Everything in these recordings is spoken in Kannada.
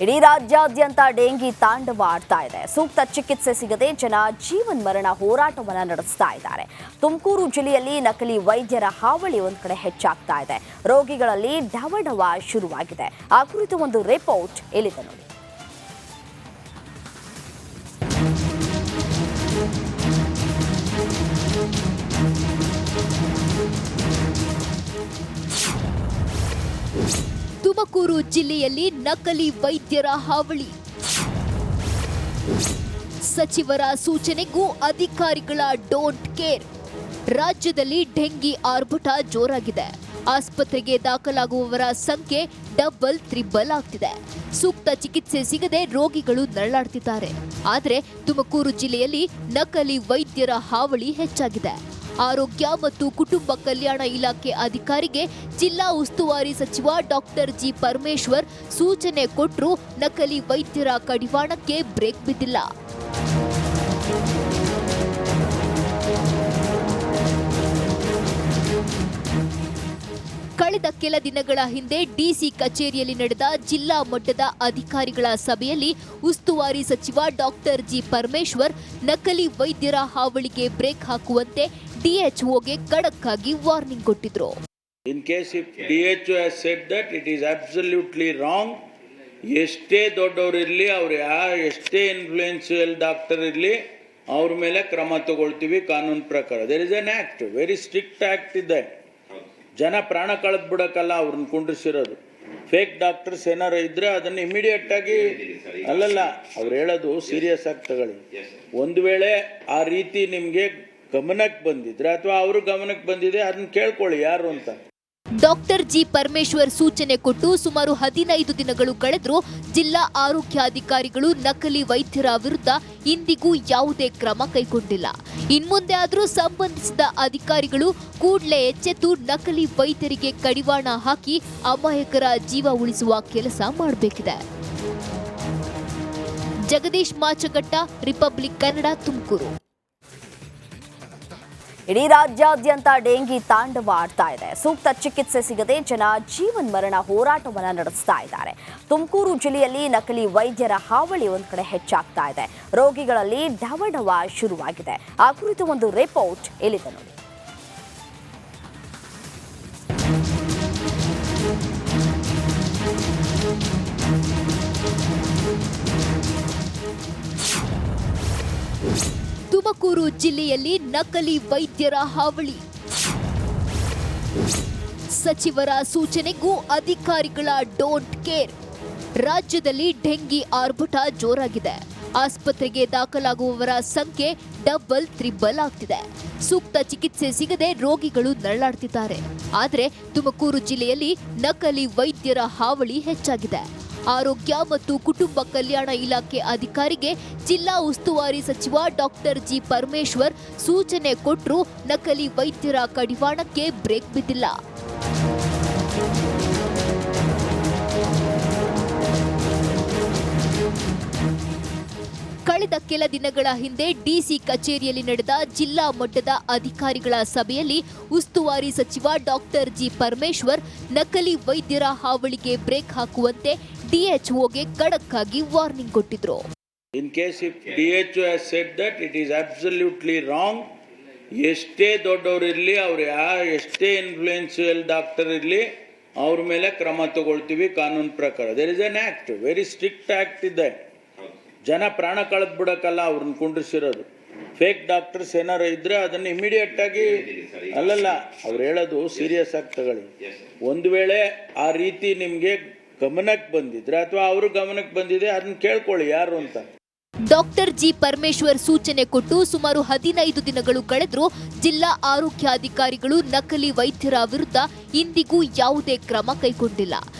ಇಡೀ ರಾಜ್ಯಾದ್ಯಂತ ಡೆಂಗಿ ತಾಂಡವಾಡ್ತಾ ಇದೆ. ಸೂಕ್ತ ಚಿಕಿತ್ಸೆ ಸಿಗದೆ ಜನ ಜೀವನ್ಮರಣ ಹೋರಾಟವನ್ನು ನಡೆಸ್ತಾ ಇದ್ದಾರೆ. ತುಮಕೂರು ಜಿಲ್ಲೆಯಲ್ಲಿ ನಕಲಿ ವೈದ್ಯರ ಹಾವಳಿ ಒಂದು ಕಡೆ ಹೆಚ್ಚಾಗ್ತಾ ಇದೆ. ರೋಗಿಗಳಲ್ಲಿ ಡವಡವ ಶುರುವಾಗಿದೆ. ಆ ಕುರಿತು ಒಂದು ರಿಪೋರ್ಟ್ ಇಲ್ಲಿದೆ ನೋಡಿ. ತುಮಕೂರು ಜಿಲ್ಲೆಯಲ್ಲಿ ನಕಲಿ ವೈದ್ಯರ ಹಾವಳಿ. ಸಚಿವರ ಸೂಚನೆಗೂ ಅಧಿಕಾರಿಗಳ ಡೋಂಟ್ ಕೇರ್. ರಾಜ್ಯದಲ್ಲಿ ಡೆಂಗಿ ಆರ್ಭಟ ಜೋರಾಗಿದೆ. ಆಸ್ಪತ್ರೆಗೆ ದಾಖಲಾಗುವವರ ಸಂಖ್ಯೆ ಡಬಲ್ ತ್ರಿಬಲ್ ಆಗ್ತಿದೆ. ಸೂಕ್ತ ಚಿಕಿತ್ಸೆ ಸಿಗದೆ ರೋಗಿಗಳು ನರಳಾಡ್ತಿದ್ದಾರೆ. ಆದರೆ ತುಮಕೂರು ಜಿಲ್ಲೆಯಲ್ಲಿ ನಕಲಿ ವೈದ್ಯರ ಹಾವಳಿ ಹೆಚ್ಚಾಗಿದೆ. ಆರೋಗ್ಯ ಮತ್ತು ಕುಟುಂಬ ಕಲ್ಯಾಣ ಇಲಾಖೆ ಅಧಿಕಾರಿಗೆ ಜಿಲ್ಲಾ ಉಸ್ತುವಾರಿ ಸಚಿವ ಡಾಕ್ಟರ್ ಜಿ ಪರಮೇಶ್ವರ್ ಸೂಚನೆ ಕೊಟ್ಟರೂ ನಕಲಿ ವೈದ್ಯರ ಕಡಿವಾಣಕ್ಕೆ ಬ್ರೇಕ್ ಬಿದ್ದಿಲ್ಲ. ಕಳೆದ ಕೆಲ ದಿನಗಳ ಹಿಂದೆ ಡಿಸಿ ಕಚೇರಿಯಲ್ಲಿ ನಡೆದ ಜಿಲ್ಲಾ ಮಟ್ಟದ ಅಧಿಕಾರಿಗಳ ಸಭೆಯಲ್ಲಿ ಉಸ್ತುವಾರಿ ಸಚಿವ ಡಾಕ್ಟರ್ ಜಿ ಪರಮೇಶ್ವರ್ ನಕಲಿ ವೈದ್ಯರ ಹಾವಳಿಗೆ ಬ್ರೇಕ್ ಹಾಕುವಂತೆ ಡಿಎಚ್ಒಗೆ ಖಡಕ್ ಆಗಿ ವಾರ್ನಿಂಗ್ ಕೊಟ್ಟಿದ್ರು. In case if DHO has said that it is absolutely wrong, ಎಷ್ಟೇ ದೊಡ್ಡವರಿರಲಿ ಅವ್ರು ಎಷ್ಟೇ ಇನ್ಫ್ಲೂಯೆನ್ಷಿಯಲ್ ಡಾಕ್ಟರ್ ಇರಲಿ ಅವ್ರ ಮೇಲೆ ಕ್ರಮ ತಗೊಳ್ತೀವಿ ಕಾನೂನು ಪ್ರಕಾರ. There is an act, very strict act ಇದೆ. ಜನ ಪ್ರಾಣ ಕಳೆದು ಬಿಡೋಕ್ಕಲ್ಲ ಅವ್ರನ್ನ ಕುಂಡ್ರಿಸಿರೋದು. ಫೇಕ್ ಡಾಕ್ಟರ್ಸ್ ಏನಾರು ಇದ್ರೆ ಅದನ್ನು ಇಮಿಡಿಯೇಟ್ ಆಗಿ ಅಲ್ಲಲ್ಲ ಅವ್ರು ಹೇಳೋದು ಸೀರಿಯಸ್ ಆಗಿ ತಗೊಳ್ಳಿ. ಒಂದು ವೇಳೆ ಆ ರೀತಿ ನಿಮಗೆ ಗಮನಕ್ಕೆ ಬಂದಿದ್ರೆ ಅಥವಾ ಅವ್ರ ಗಮನಕ್ಕೆ ಬಂದಿದೆ ಅದನ್ನ ಕೇಳ್ಕೊಳ್ಳಿ ಯಾರು ಅಂತ. ಡಾಕ್ಟರ್ ಜಿ ಪರಮೇಶ್ವರ್ ಸೂಚನೆ ಕೊಟ್ಟು ಸುಮಾರು 15 ದಿನಗಳು ಕಳೆದರೂ ಜಿಲ್ಲಾ ಆರೋಗ್ಯಾಧಿಕಾರಿಗಳು ನಕಲಿ ವೈದ್ಯರ ವಿರುದ್ಧ ಇಂದಿಗೂ ಯಾವುದೇ ಕ್ರಮ ಕೈಗೊಂಡಿಲ್ಲ. ಇನ್ಮುಂದೆ ಆದರೂ ಸಂಬಂಧಿಸಿದ ಅಧಿಕಾರಿಗಳು ಕೂಡಲೇ ಎಚ್ಚೆತ್ತು ನಕಲಿ ವೈದ್ಯರಿಗೆ ಕಡಿವಾಣ ಹಾಕಿ ಅಮಾಯಕರ ಜೀವ ಉಳಿಸುವ ಕೆಲಸ ಮಾಡಬೇಕಿದೆ. ಜಗದೀಶ್ ಮಾಚಗಟ್ಟ, ರಿಪಬ್ಲಿಕ್ ಕನ್ನಡ, ತುಮಕೂರು. ಇಡೀ ರಾಜ್ಯಾದ್ಯಂತ ಡೆಂಗಿ ತಾಂಡವಾಡ್ತಾ ಇದೆ. ಸೂಕ್ತ ಚಿಕಿತ್ಸೆ ಸಿಗದೆ ಜನ ಜೀವನ್ಮರಣ ಹೋರಾಟವನ್ನು ನಡೆಸ್ತಾ ಇದ್ದಾರೆ. ತುಮಕೂರು ಜಿಲ್ಲೆಯಲ್ಲಿ ನಕಲಿ ವೈದ್ಯರ ಹಾವಳಿ ಒಂದು ಕಡೆ ಹೆಚ್ಚಾಗ್ತಾ ಇದೆ. ರೋಗಿಗಳಲ್ಲಿ ಡವಡವ ಶುರುವಾಗಿದೆ. ಆ ಕುರಿತು ಒಂದು ರಿಪೋರ್ಟ್ ಇಲ್ಲಿದೆ ನೋಡಿ. ತುಮಕೂರು ಜಿಲ್ಲೆಯಲ್ಲಿ ನಕಲಿ ವೈದ್ಯರ ಹಾವಳಿ. ಸಚಿವರ ಸೂಚನೆಗೂ ಅಧಿಕಾರಿಗಳ ಡೋಂಟ್ ಕೇರ್. ರಾಜ್ಯದಲ್ಲಿ ಡೆಂಗಿ ಆರ್ಭಟ ಜೋರಾಗಿದೆ. ಆಸ್ಪತ್ರೆಗೆ ದಾಖಲಾಗುವವರ ಸಂಖ್ಯೆ ಡಬಲ್ ತ್ರಿಬಲ್ ಆಗ್ತಿದೆ. ಸೂಕ್ತ ಚಿಕಿತ್ಸೆ ಸಿಗದೆ ರೋಗಿಗಳು ನರಳಾಡ್ತಿದ್ದಾರೆ. ಆದರೆ ತುಮಕೂರು ಜಿಲ್ಲೆಯಲ್ಲಿ ನಕಲಿ ವೈದ್ಯರ ಹಾವಳಿ ಹೆಚ್ಚಾಗಿದೆ. ಆರೋಗ್ಯ ಮತ್ತು ಕುಟುಂಬ ಕಲ್ಯಾಣ ಇಲಾಖೆ ಅಧಿಕಾರಿಗೆ ಜಿಲ್ಲಾ ಉಸ್ತುವಾರಿ ಸಚಿವ ಡಾಕ್ಟರ್ ಜಿ ಪರಮೇಶ್ವರ್ ಸೂಚನೆ ಕೊಟ್ಟರೂ ನಕಲಿ ವೈದ್ಯರ ಕಡಿವಾಣಕ್ಕೆ ಬ್ರೇಕ್ ಬಿದ್ದಿಲ್ಲ. ಕಳೆದ ಕೆಲ ದಿನಗಳ ಹಿಂದೆ ಡಿಸಿ ಕಚೇರಿಯಲ್ಲಿ ನಡೆದ ಜಿಲ್ಲಾ ಮಟ್ಟದ ಅಧಿಕಾರಿಗಳ ಸಭೆಯಲ್ಲಿ ಉಸ್ತುವಾರಿ ಸಚಿವ ಡಾಕ್ಟರ್ ಜಿ ಪರಮೇಶ್ವರ್ ನಕಲಿ ವೈದ್ಯರ ಹಾವಳಿಗೆ ಬ್ರೇಕ್ ಹಾಕುವಂತೆ ಡಿಎಚ್ಒಗೆ ಖಡಕ್ ಆಗಿ ವಾರ್ನಿಂಗ್ ಕೊಟ್ಟಿದ್ರು. In case if DHO has said that it is absolutely wrong, ಎಷ್ಟೇ ದೊಡ್ಡವರಿರಲಿ ಅವ್ರು ಎಷ್ಟೇ ಇನ್ಫ್ಲೂಯೆನ್ಷಿಯಲ್ ಡಾಕ್ಟರ್ ಇರಲಿ ಅವ್ರ ಮೇಲೆ ಕ್ರಮ ತಗೊಳ್ತೀವಿ ಕಾನೂನು ಪ್ರಕಾರ. There is an act, very strict act ಇದೆ. ಜನ ಪ್ರಾಣ ಕಳೆದು ಬಿಡೋಕ್ಕಲ್ಲ ಅವ್ರನ್ನ ಕುಂಡ್ರಿಸಿರೋದು. ಫೇಕ್ ಡಾಕ್ಟರ್ಸ್ ಏನಾರು ಇದ್ರೆ ಅದನ್ನು ಇಮಿಡಿಯೇಟ್ ಆಗಿ ಅಲ್ಲಲ್ಲ ಅವ್ರು ಹೇಳೋದು ಸೀರಿಯಸ್ ಆಗಿ ತಗೊಳ್ಳಿ. ಒಂದು ವೇಳೆ ಆ ರೀತಿ ನಿಮಗೆ ಗಮನಕ್ಕೆ ಬಂದಿದ್ರೆ ಅಥವಾ ಅವ್ರ ಗಮನಕ್ಕೆ ಬಂದಿದೆ ಅದನ್ನ ಕೇಳ್ಕೊಳ್ಳಿ ಯಾರು ಅಂತ. ಡಾಕ್ಟರ್ ಜಿ ಪರಮೇಶ್ವರ್ ಸೂಚನೆ ಕೊಟ್ಟು ಸುಮಾರು 15 ದಿನಗಳು ಕಳೆದರೂ ಜಿಲ್ಲಾ ಆರೋಗ್ಯಾಧಿಕಾರಿಗಳು ನಕಲಿ ವೈದ್ಯರ ವಿರುದ್ಧ ಇಂದಿಗೂ ಯಾವುದೇ ಕ್ರಮ ಕೈಗೊಂಡಿಲ್ಲ.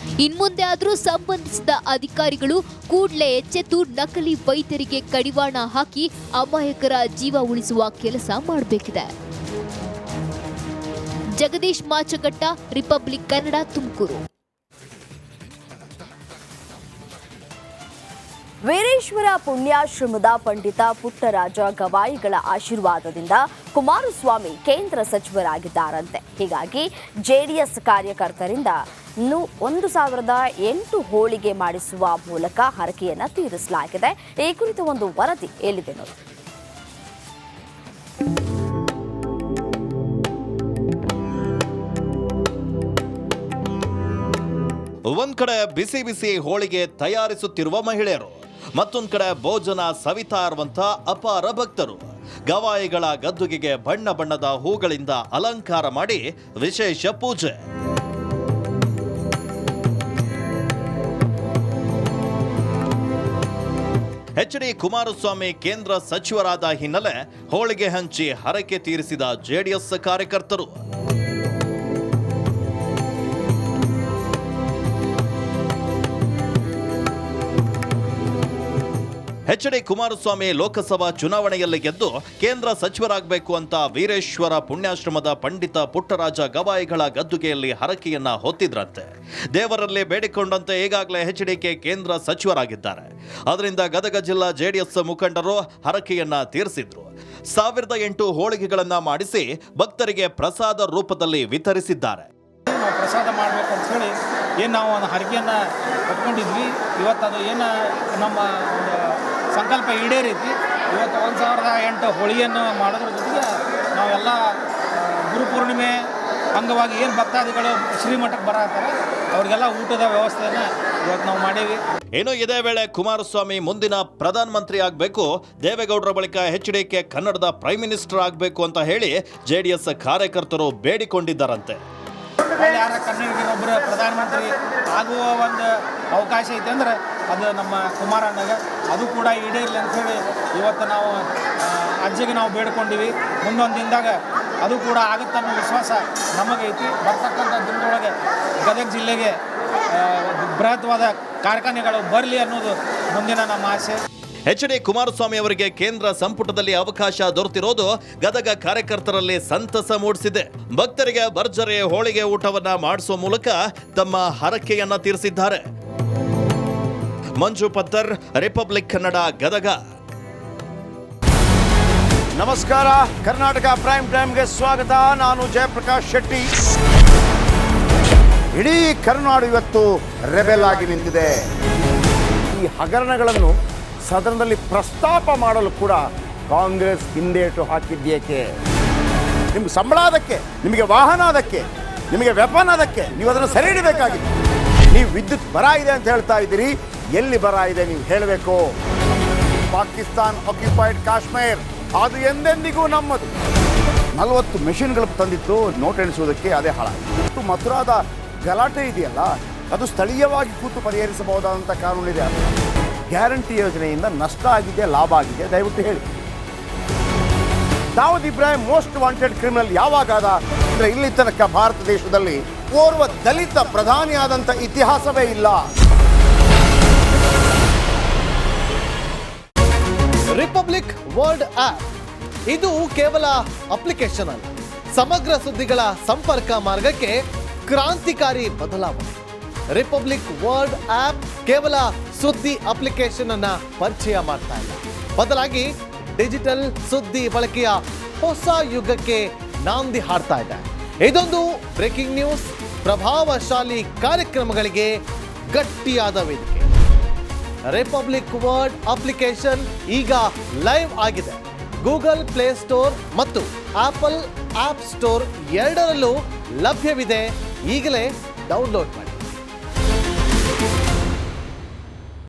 ಇನ್ಮುಂದೆ ಆದರೂ ಸಂಬಂಧಿಸಿದ ಅಧಿಕಾರಿಗಳು ಕೂಡಲೇ ಎಚ್ಚೆತ್ತು ನಕಲಿ ವೈದ್ಯರಿಗೆ ಕಡಿವಾಣ ಹಾಕಿ ಅಮಾಯಕರ ಜೀವ ಉಳಿಸುವ ಕೆಲಸ ಮಾಡಬೇಕಿದೆ. ಜಗದೀಶ್ ಮಾಚಗಟ್ಟ, ರಿಪಬ್ಲಿಕ್ ಕನ್ನಡ, ತುಮಕೂರು. ವೀರೇಶ್ವರ ಪುಣ್ಯಾಶ್ರಮದ ಪಂಡಿತ ಪುಟ್ಟರಾಜ ಗವಾಯಿಗಳ ಆಶೀರ್ವಾದದಿಂದ ಕುಮಾರಸ್ವಾಮಿ ಕೇಂದ್ರ ಸಚಿವರಾಗಿದ್ದಾರಂತೆ. ಹೀಗಾಗಿ ಜೆಡಿಎಸ್ ಕಾರ್ಯಕರ್ತರಿಂದ 1008 ಹೋಳಿಗೆ ಮಾಡಿಸುವ ಮೂಲಕ ಹರಕೆಯನ್ನು ತೀರಿಸಲಾಗಿದೆ. ಈ ಕುರಿತು ಒಂದು ವರದಿ ಎಲ್ಲಿದೆ ನೋಡಿ. ಒಂದ್ ಕಡೆ ಬಿಸಿ ಬಿಸಿ ಹೋಳಿಗೆ ತಯಾರಿಸುತ್ತಿರುವ ಮಹಿಳೆಯರು, ಮತ್ತೊಂದ್ ಕಡೆ ಭೋಜನ ಸವಿತಾ ಇರುವಂತ ಅಪಾರ ಭಕ್ತರು. ಗವಾಯಿಗಳ ಗದ್ದುಗೆಗೆ ಬಣ್ಣ ಬಣ್ಣದ ಹೂಗಳಿಂದ ಅಲಂಕಾರ ಮಾಡಿ ವಿಶೇಷ ಪೂಜೆ. ಎಚ್.ಡಿ. ಕುಮಾರಸ್ವಾಮಿ ಕೇಂದ್ರ ಸಚಿವರಾದ ಹಿನ್ನೆಲೆ ಹೋಳಿಗೆ ಹಂಚಿ ಹರಕೆ ತೀರಿಸಿದ ಜೆಡಿಎಸ್ ಕಾರ್ಯಕರ್ತರು. ಎಚ್.ಡಿ. ಕುಮಾರಸ್ವಾಮಿ ಲೋಕಸಭಾ ಚುನಾವಣೆಯಲ್ಲಿ ಗೆದ್ದು ಕೇಂದ್ರ ಸಚಿವರಾಗಬೇಕು ಅಂತ ವೀರೇಶ್ವರ ಪುಣ್ಯಾಶ್ರಮದ ಪಂಡಿತ ಪುಟ್ಟರಾಜ ಗವಾಯಿಗಳ ಗದ್ದುಗೆಯಲ್ಲಿ ಹರಕೆಯನ್ನ ಹೊತ್ತಿದ್ರಂತೆ. ದೇವರಲ್ಲಿ ಬೇಡಿಕೊಂಡಂತೆ ಈಗಾಗಲೇ ಎಚ್.ಡಿ.ಕೆ ಕೇಂದ್ರ ಸಚಿವರಾಗಿದ್ದಾರೆ. ಅದರಿಂದ ಗದಗ ಜಿಲ್ಲಾ ಜೆಡಿಎಸ್ ಮುಖಂಡರು ಹರಕೆಯನ್ನ ತೀರಿಸಿದ್ರು. 1008 ಹೋಳಿಗೆಗಳನ್ನ ಮಾಡಿಸಿ ಭಕ್ತರಿಗೆ ಪ್ರಸಾದ ರೂಪದಲ್ಲಿ ವಿತರಿಸಿದ್ದಾರೆ. ಪ್ರಸಾದ ಮಾಡಬೇಕು ಅಂತ ಹೇಳಿ ಏನು ನಾವು ಒಂದು ಹರಕೆಯನ್ನು ಕಟ್ಕೊಂಡಿದ್ವಿ. ಇವತ್ತು ಅದು ಏನು ನಮ್ಮ ಒಂದು ಸಂಕಲ್ಪ ಈಡೇರೈತಿ. ಇವತ್ತು 1008 ಹೋಳಿಗೆಯನ್ನು ಮಾಡೋದ್ರ ಜೊತೆಗೆ ನಾವೆಲ್ಲ ಗುರುಪೂರ್ಣಿಮೆ ಅಂಗವಾಗಿ ಏನು ಭಕ್ತಾದಿಗಳು ಶ್ರೀಮಠಕ್ಕೆ ಬರತ್ತಾರೆ ಅವ್ರಿಗೆಲ್ಲ ಊಟದ ವ್ಯವಸ್ಥೆಯನ್ನು ಇವತ್ತು ನಾವು ಮಾಡೀವಿ. ಇನ್ನು ಇದೇ ವೇಳೆ ಕುಮಾರಸ್ವಾಮಿ ಮುಂದಿನ ಪ್ರಧಾನಮಂತ್ರಿ ಆಗಬೇಕು, ದೇವೇಗೌಡರ ಬಳಿಕ ಎಚ್.ಡಿ.ಕೆ ಕನ್ನಡದ ಪ್ರೈಮ್ ಮಿನಿಸ್ಟರ್ ಆಗಬೇಕು ಅಂತ ಹೇಳಿ ಜೆಡಿಎಸ್ ಕಾರ್ಯಕರ್ತರು ಬೇಡಿಕೊಂಡಿದ್ದಾರಂತೆ. ಯಾರ ಕನ್ನಡಿಗರೊಬ್ಬರು ಪ್ರಧಾನಮಂತ್ರಿ ಆಗುವ ಒಂದು ಅವಕಾಶ ಐತೆ ಅಂದ್ರೆ ಅದು ನಮ್ಮ ಕುಮಾರಣ್ಣಗೆ, ಅದು ಕೂಡ ಈಡೇರಲಿ ಅಂಥೇಳಿ ಇವತ್ತು ನಾವು ಅಜ್ಜಿಗೆ ನಾವು ಬೇಡ್ಕೊಂಡಿವಿ. ಮುಂದೊಂದು ದಿನದಾಗ ಅದು ಕೂಡ ಆಗುತ್ತೆ ಅನ್ನೋ ವಿಶ್ವಾಸ ನಮಗೈತಿ. ಬರ್ತಕ್ಕಂಥ ದಿನದೊಳಗೆ ಗದಗ ಜಿಲ್ಲೆಗೆ ಬೃಹತ್ವಾದ ಕಾರ್ಖಾನೆಗಳು ಬರಲಿ ಅನ್ನೋದು ಮುಂದಿನ ನಮ್ಮ ಆಸೆ. ಎಚ್.ಡಿ. ಕುಮಾರಸ್ವಾಮಿ ಅವರಿಗೆ ಕೇಂದ್ರ ಸಂಪುಟದಲ್ಲಿ ಅವಕಾಶ ದೊರೆತಿರೋದು ಗದಗ ಕಾರ್ಯಕರ್ತರಲ್ಲಿ ಸಂತಸ ಮೂಡಿಸಿದೆ. ಭಕ್ತರಿಗೆ ಭರ್ಜರಿ ಹೋಳಿಗೆ ಊಟವನ್ನ ಮಾಡಿಸುವ ಮೂಲಕ ತಮ್ಮ ಹರಕೆಯನ್ನ ತೀರಿಸಿದ್ದಾರೆ. ಮಂಜು ಪತ್ತರ್, ರಿಪಬ್ಲಿಕ್ ಕನ್ನಡ, ಗದಗ. ನಮಸ್ಕಾರ, ಕರ್ನಾಟಕ ಪ್ರೈಮ್ ಟೈಮ್ಗೆ ಸ್ವಾಗತ. ನಾನು ಜಯಪ್ರಕಾಶ್ ಶೆಟ್ಟಿ. ಇಡೀ ಕರ್ನಾಡು ಇವತ್ತು ರೆಬೆಲ್ ಆಗಿ ನಿಂತಿದೆ. ಈ ಹಗರಣಗಳನ್ನು ಸದನದಲ್ಲಿ ಪ್ರಸ್ತಾಪ ಮಾಡಲು ಕೂಡ ಕಾಂಗ್ರೆಸ್ ಹಿಂದೇಟು ಹಾಕಿದ್ದೇಕೆ? ನಿಮ್ಗೆ ಸಂಬಳ ಅದಕ್ಕೆ, ನಿಮಗೆ ವಾಹನ ಅದಕ್ಕೆ, ನಿಮಗೆ ವೆಪನ್ ಅದಕ್ಕೆ, ನೀವು ಅದನ್ನು ಸೆರೆ ಹಿಡಿಬೇಕಾಗಿತ್ತು. ನೀವು ವಿದ್ಯುತ್ ಬರ ಇದೆ ಅಂತ ಹೇಳ್ತಾ ಇದ್ದೀರಿ, ಎಲ್ಲಿ ಬರ ಇದೆ ನೀವು ಹೇಳಬೇಕು. ಪಾಕಿಸ್ತಾನ್ ಆಕ್ಯುಪೈಡ್ ಕಾಶ್ಮೀರ್ ಅದು ಎಂದೆಂದಿಗೂ ನಮ್ಮದು. 40 ಮೆಷಿನ್ಗಳು ತಂದಿತ್ತು ನೋಟ್ ಎಣಿಸುವುದಕ್ಕೆ, ಅದೇ ಹಾಳಾಯಿತು. ಮಥುರಾದ ಗಲಾಟೆ ಇದೆಯಲ್ಲ, ಅದು ಸ್ಥಳೀಯವಾಗಿ ಕೂತು ಪರಿಹರಿಸಬಹುದಾದಂಥ ಕಾನೂನಿದೆ. ಗ್ಯಾರಂಟಿ ಯೋಜನೆಯಿಂದ ನಷ್ಟ ಆಗಿದೆ, ಲಾಭ ಆಗಿದೆ, ದಯವಿಟ್ಟು ಹೇಳಿ. Dawood Ibrahim most wanted criminal ಯಾವಾಗಾದ ಅಂದರೆ ಇಲ್ಲಿ ತನಕ ಭಾರತ ದೇಶದಲ್ಲಿ ಓರ್ವ ದಲಿತ ಪ್ರಧಾನಿಯಾದಂಥ ಇತಿಹಾಸವೇ ಇಲ್ಲ. ರಿಪಬ್ಲಿಕ್ ವರ್ಲ್ಡ್ ಆಪ್ ಇದು ಕೇವಲ ಅಪ್ಲಿಕೇಶನ್ ಅಲ್ಲ, ಸಮಗ್ರ ಸುದ್ದಿಗಳ ಸಂಪರ್ಕ ಮಾರ್ಗಕ್ಕೆ ಕ್ರಾಂತಿಕಾರಿ ಬದಲಾವಣೆ. ರಿಪಬ್ಲಿಕ್ ವರ್ಲ್ಡ್ ಆಪ್ ಕೇವಲ ಸುದ್ದಿ ಅಪ್ಲಿಕೇಶನ್ ಅನ್ನ ಪರಿಚಯ ಮಾಡ್ತಾ ಇಲ್ಲ, ಬದಲಾಗಿ ಡಿಜಿಟಲ್ ಸುದ್ದಿ ಬಳಕೆಯ ಹೊಸ ಯುಗಕ್ಕೆ ನಾಂದಿ ಹಾಡ್ತಾ ಇದೆ. ಇದೊಂದು ಬ್ರೇಕಿಂಗ್ ನ್ಯೂಸ್, ಪ್ರಭಾವಶಾಲಿ ಕಾರ್ಯಕ್ರಮಗಳಿಗೆ ಗಟ್ಟಿಯಾದ ವೇದಿಕೆ. ರಿಪಬ್ಲಿಕ್ ವರ್ಲ್ಡ್ ಅಪ್ಲಿಕೇಶನ್ ಈಗ ಲೈವ್ ಆಗಿದೆ. ಗೂಗಲ್ ಪ್ಲೇ ಸ್ಟೋರ್ ಮತ್ತು ಆಪಲ್ ಆಪ್ ಸ್ಟೋರ್ ಎರಡರಲ್ಲೂ ಲಭ್ಯವಿದೆ. ಈಗಲೇ ಡೌನ್ಲೋಡ್ ಮಾಡಿ.